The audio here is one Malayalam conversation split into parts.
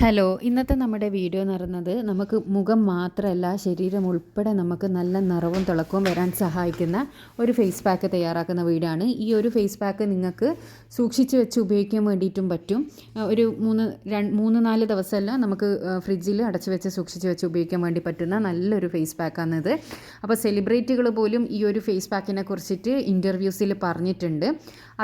ഹലോ, ഇന്നത്തെ നമ്മുടെ വീഡിയോ എന്ന് പറയുന്നത് നമുക്ക് മുഖം മാത്രമല്ല ശരീരം ഉൾപ്പെടെ നമുക്ക് നല്ല നിറവും തിളക്കവും വരാൻ സഹായിക്കുന്ന ഒരു ഫേസ് പാക്ക് തയ്യാറാക്കുന്ന വീഡിയോ ആണ്. ഈ ഒരു ഫേസ് പാക്ക് നിങ്ങൾക്ക് സൂക്ഷിച്ച് വെച്ച് ഉപയോഗിക്കാൻ വേണ്ടിയിട്ടും പറ്റും. ഒരു 3-4 ദിവസമല്ല, നമുക്ക് ഫ്രിഡ്ജിൽ അടച്ചു വെച്ച് സൂക്ഷിച്ച് വെച്ച് ഉപയോഗിക്കാൻ വേണ്ടി പറ്റുന്ന നല്ലൊരു ഫേസ് പാക്കാണിത്. അപ്പോൾ സെലിബ്രിറ്റികൾ പോലും ഈ ഒരു ഫേസ് പാക്കിനെ കുറിച്ചിട്ട് ഇൻ്റർവ്യൂസിൽ പറഞ്ഞിട്ടുണ്ട്.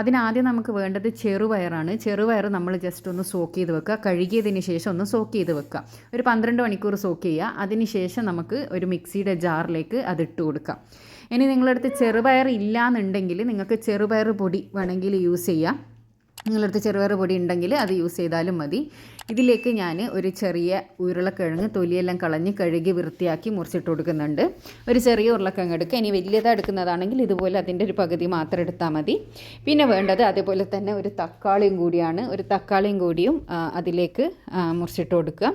അതിനാദ്യം നമുക്ക് വേണ്ടത് ചെറുപയറാണ്. ചെറുപയർ നമ്മൾ ജസ്റ്റ് ഒന്ന് സോക്ക് ചെയ്ത് വെക്കുക. കഴുകിയതിന് ശേഷം ഒന്ന് സോക്ക് ചെയ്ത് വെക്കുക. ഒരു 12 മണിക്കൂർ സോക്ക് ചെയ്യുക. അതിന് ശേഷം നമുക്ക് ഒരു മിക്സിയുടെ ജാറിലേക്ക് അതിട്ട് കൊടുക്കാം. ഇനി നിങ്ങളടുത്ത് ചെറുപയർ ഇല്ലയെന്നുണ്ടെങ്കിൽ നിങ്ങൾക്ക് ചെറുപയർ പൊടി വേണമെങ്കിൽ യൂസ് ചെയ്യാം. നിങ്ങളടുത്ത് ചെറുപയർ പൊടി ഉണ്ടെങ്കിൽ അത് യൂസ് ചെയ്താലും മതി. ഇതിലേക്ക് ഞാൻ ഒരു ചെറിയ ഉരുളക്കിഴങ്ങ് തൊലിയെല്ലാം കളഞ്ഞ് കഴുകി വൃത്തിയാക്കി മുറിച്ചിട്ട് കൊടുക്കുന്നുണ്ട്. ഒരു ചെറിയ ഉരുളക്കിഴങ്ങ് എടുക്കുക. ഇനി വലിയതാണ് എടുക്കുന്നതാണെങ്കിൽ ഇതുപോലെ അതിൻ്റെ ഒരു പകുതി മാത്രം എടുത്താൽ മതി. പിന്നെ വേണ്ടത് അതേപോലെ തന്നെ ഒരു തക്കാളിയും കൂടിയാണ്. ഒരു തക്കാളിയും കൂടിയും അതിലേക്ക് മുറിച്ചിട്ട് കൊടുക്കുക.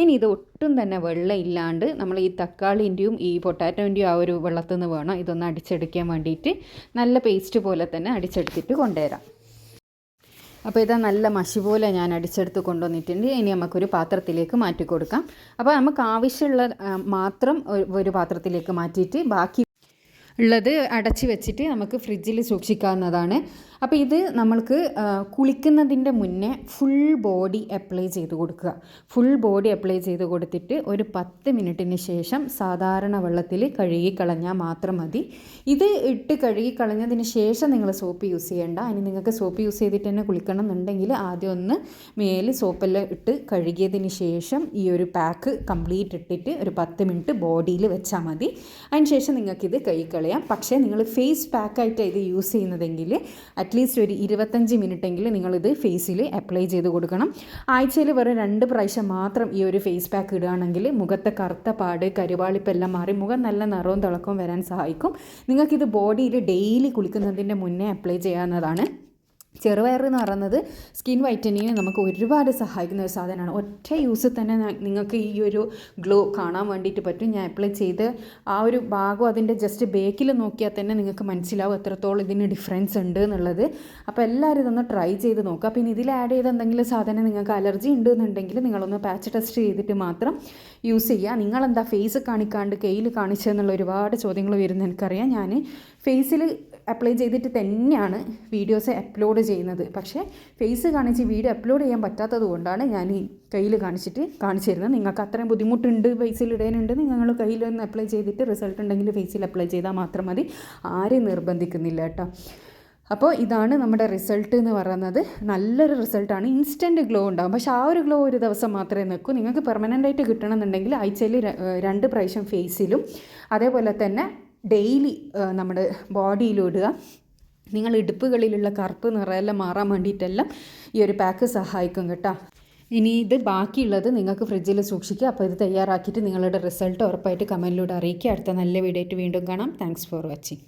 ഇനി ഇത് ഒട്ടും തന്നെ വെള്ളം ഇല്ലാണ്ട് നമ്മൾ ഈ തക്കാളിൻ്റെയും ഈ പൊട്ടാറ്റോൻ്റെയും ആ ഒരു വെള്ളത്തിൽ നിന്ന് വേണം ഇതൊന്ന് അടിച്ചെടുക്കാൻ വേണ്ടിയിട്ട്. നല്ല പേസ്റ്റ് പോലെ തന്നെ അടിച്ചെടുത്തിട്ട് കൊണ്ടുവരാം. അപ്പോൾ ഇതാ നല്ല മഷി പോലെ ഞാൻ അടിച്ചെടുത്ത് കൊണ്ടുവന്നിട്ടുണ്ട്. ഇനി നമുക്കൊരു പാത്രത്തിലേക്ക് മാറ്റി കൊടുക്കാം. അപ്പോൾ നമുക്ക് ആവശ്യമുള്ള മാത്രം ഒരു പാത്രത്തിലേക്ക് മാറ്റിയിട്ട് ബാക്കി ഉള്ളത് അടച്ച് വെച്ചിട്ട് നമുക്ക് ഫ്രിഡ്ജിൽ സൂക്ഷിക്കാവുന്നതാണ്. അപ്പോൾ ഇത് നമ്മൾക്ക് കുളിക്കുന്നതിൻ്റെ മുന്നേ ഫുൾ ബോഡി അപ്ലൈ ചെയ്ത് കൊടുക്കുക. ഫുൾ ബോഡി അപ്ലൈ ചെയ്ത് കൊടുത്തിട്ട് ഒരു 10 മിനിറ്റിന് ശേഷം സാധാരണ വെള്ളത്തിൽ കഴുകി കളഞ്ഞാൽ മാത്രം മതി. ഇത് ഇട്ട് കഴുകി കളഞ്ഞതിന് ശേഷം നിങ്ങൾ സോപ്പ് യൂസ് ചെയ്യേണ്ട. ഇനി നിങ്ങൾക്ക് സോപ്പ് യൂസ് ചെയ്തിട്ട് തന്നെ കുളിക്കണം എന്നുണ്ടെങ്കിൽ ആദ്യം ഒന്ന് മേല് സോപ്പെല്ലാം ഇട്ട് കഴുകിയതിന് ശേഷം ഈ ഒരു പാക്ക് കംപ്ലീറ്റ് ഇട്ടിട്ട് ഒരു 10 മിനിറ്റ് ബോഡിയിൽ വെച്ചാൽ മതി. അതിന് ശേഷം നിങ്ങൾക്കിത് കഴുകിക്കളയാം. പക്ഷേ നിങ്ങൾ ഫേസ് പാക്കായിട്ട് ഇത് യൂസ് ചെയ്യുന്നതെങ്കിൽ അറ്റ്ലീസ്റ്റ് ഒരു 25 മിനിറ്റെങ്കിലും നിങ്ങളിത് ഫേസിൽ അപ്ലൈ ചെയ്ത് കൊടുക്കണം. ആഴ്ചയിൽ വെറും 2 പ്രാവശ്യം മാത്രം ഈ ഒരു ഫേസ് പാക്ക് ഇടുകയാണെങ്കിൽ മുഖത്തെ കറുത്ത പാട് കരുവാളിപ്പെല്ലാം മാറി മുഖം നല്ല നിറവും തിളക്കവും വരാൻ സഹായിക്കും. നിങ്ങൾക്കിത് ബോഡിയിൽ ഡെയിലി കുളിക്കുന്നതിൻ്റെ മുന്നേ അപ്ലൈ ചെയ്യാവുന്നതാണ്. ചെറുപയർ എന്ന് പറയുന്നത് സ്കിൻ വൈറ്റനിങ്ങിന് നമുക്ക് ഒരുപാട് സഹായിക്കുന്ന ഒരു സാധനമാണ്. ഒറ്റ യൂസിൽ തന്നെ നിങ്ങൾക്ക് ഈ ഒരു ഗ്ലോ കാണാൻ വേണ്ടിയിട്ട് പറ്റും. ഞാൻ അപ്ലൈ ചെയ്ത് ആ ഒരു ഭാഗം അതിൻ്റെ ജസ്റ്റ് ബേക്കിൽ നോക്കിയാൽ തന്നെ നിങ്ങൾക്ക് മനസ്സിലാവും എത്രത്തോളം ഇതിന് ഡിഫറൻസ് ഉണ്ട് എന്നുള്ളത്. അപ്പോൾ എല്ലാവരും ഇതൊന്ന് ട്രൈ ചെയ്ത് നോക്കുക. പിന്നെ ഇതിൽ ആഡ് ചെയ്ത് എന്തെങ്കിലും സാധനം നിങ്ങൾക്ക് അലർജി ഉണ്ട് എന്നുണ്ടെങ്കിൽ നിങ്ങളൊന്ന് പാച്ച് ടെസ്റ്റ് ചെയ്തിട്ട് മാത്രം യൂസ് ചെയ്യുക. നിങ്ങളെന്താ ഫേസ് കാണിക്കാണ്ട് കയ്യിൽ കാണിച്ചതെന്നുള്ള ഒരുപാട് ചോദ്യങ്ങൾ വരുന്നത് എനിക്കറിയാം. ഞാൻ ഫേസിൽ അപ്ലൈ ചെയ്തിട്ട് തന്നെയാണ് വീഡിയോസ് അപ്ലോഡ് ചെയ്യുന്നത്. പക്ഷേ ഫേസ് കാണിച്ച് വീഡിയോ അപ്ലോഡ് ചെയ്യാൻ പറ്റാത്തത് കൊണ്ടാണ് ഞാൻ ഈ കയ്യിൽ കാണിച്ചിട്ട് കാണിച്ചു തരുന്നത്. നിങ്ങൾക്ക് അത്രയും ബുദ്ധിമുട്ടുണ്ട് ഫേസിൽ ഇടാനുണ്ട്, നിങ്ങൾ കയ്യിലൊന്ന് അപ്ലൈ ചെയ്തിട്ട് റിസൾട്ട് ഉണ്ടെങ്കിൽ ഫേസിൽ അപ്ലൈ ചെയ്താൽ മാത്രം മതി. ആരെയും നിർബന്ധിക്കുന്നില്ല കേട്ടോ. അപ്പോൾ ഇതാണ് നമ്മുടെ റിസൾട്ട് എന്ന് പറയുന്നത്. നല്ലൊരു റിസൾട്ടാണ്. ഇൻസ്റ്റൻറ്റ് ഗ്ലോ ഉണ്ടാകും. പക്ഷേ ആ ഒരു ഗ്ലോ ഒരു ദിവസം മാത്രമേ നിൽക്കൂ. നിങ്ങൾക്ക് പെർമനൻ്റായിട്ട് കിട്ടണമെന്നുണ്ടെങ്കിൽ ആഴ്ചയിൽ 2 പ്രാവശ്യം ഫേസിലും അതേപോലെ തന്നെ ഡെയിലി നമ്മുടെ ബോഡിയിലിടുക. നിങ്ങൾ ഇടുപ്പുകളിലുള്ള കറുപ്പ് നിറയെല്ലാം മാറാൻ വേണ്ടിയിട്ടെല്ലാം ഈ ഒരു പാക്ക് സഹായിക്കും കേട്ടോ. ഇനി ഇത് ബാക്കിയുള്ളത് നിങ്ങൾക്ക് ഫ്രിഡ്ജിൽ സൂക്ഷിക്കുക. അപ്പോൾ ഇത് തയ്യാറാക്കിയിട്ട് നിങ്ങളുടെ റിസൾട്ട് ഉറപ്പായിട്ട് കമൻറ്റിലൂടെ അറിയിക്കുക. അടുത്ത നല്ല വീഡിയോ ആയിട്ട് വീണ്ടും കാണാം. Thanks for watching.